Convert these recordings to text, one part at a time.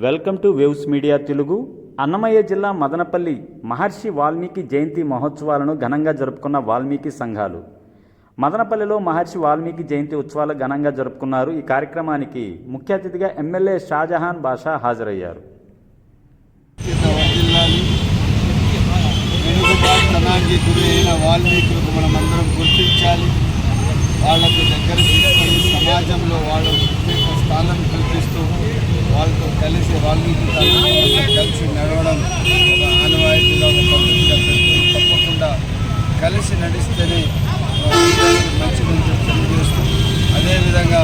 Welcome to waves media Telugu. Annamayya జిల్లా మదనపల్లి మహర్షి వాల్మీకి జయంతి మహోత్సవాలను ఘనంగా జరుపుకున్న వాల్మీకి సంఘాలు. మదనపల్లిలో మహర్షి వాల్మీకి జయంతి ఉత్సవాలు ఘనంగా జరుపుకున్నారు. ఈ కార్యక్రమానికి ముఖ్య అతిథిగా ఎమ్మెల్యే షాజహాన్ బాషా హాజరయ్యారు. వాల్మీకులకు మనమందరం గుర్తించాలి. వాళ్ళకు దగ్గర తీసుకొని సమాజంలో వాళ్ళ ప్రత్యేక స్థానం కల్పిస్తూ వాళ్ళతో కలిసి వాల్మీకి కలిసి నడవడం ఒక ఆనవాయితీగా ఒక పద్ధతిగా పెట్టుకుని తప్పకుండా కలిసి నడిస్తేనే మంచిదని తెలియజేస్తూ, అదేవిధంగా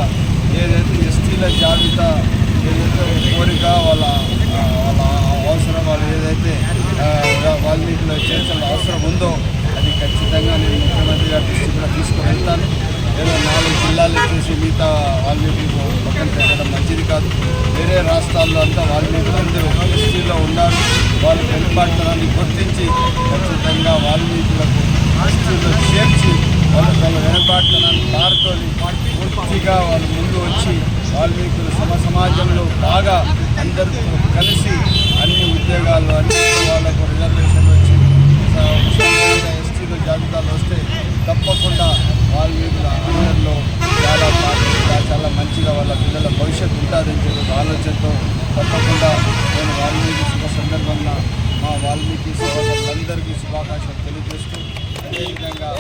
ఏదైతే ఎస్టీల జాబితా ఏదైతే కోరిక వాళ్ళ అవసరం వాళ్ళు ఏదైతే వాల్మీకిలో చేర్చాల్సిన అవసరం ఉందో అది ఖచ్చితంగా నేను ముఖ్యమంత్రి గారి దృష్టిలో తీసుకువెళ్తాను. ఏదో 4 జిల్లాలు చేసి మిగతా వాల్మీకి పక్కన పెట్టడం మంచిది కాదు. వేరే రాష్ట్రాల్లో అంతా వాల్మీకులు అందరూ ఎస్టీలో ఉన్నారు. వాళ్ళ వెనుకబాటుతనాన్ని గుర్తించి ఖచ్చితంగా వాల్మీకులకు ఎస్టీలో చేర్చి వాళ్ళ వెనుకబాటుతనాన్ని పారుతోని పూర్తిగా వాళ్ళు ముందు వచ్చి వాల్మీకులు సమాజంలో బాగా అందరితో కలిసి అన్ని ఉద్యోగాలు అన్ని వాళ్ళకు రిజర్వేషన్లు వచ్చి ఎస్టీలో జాబితాలు వస్తే తప్పకుండా వాల్మీకుల అందరిలో చాలా మంచిగా వాళ్ళ పిల్లల భవిష్యత్తు ఉంటుందని చెప్పి ఆలోచనతో తప్పకుండా నేను వాల్మీకి శుభ సందర్భంగా మా వాల్మీకి సోదరులందరికీ శుభాకాంక్షలు తెలియజేస్తూ అదేవిధంగా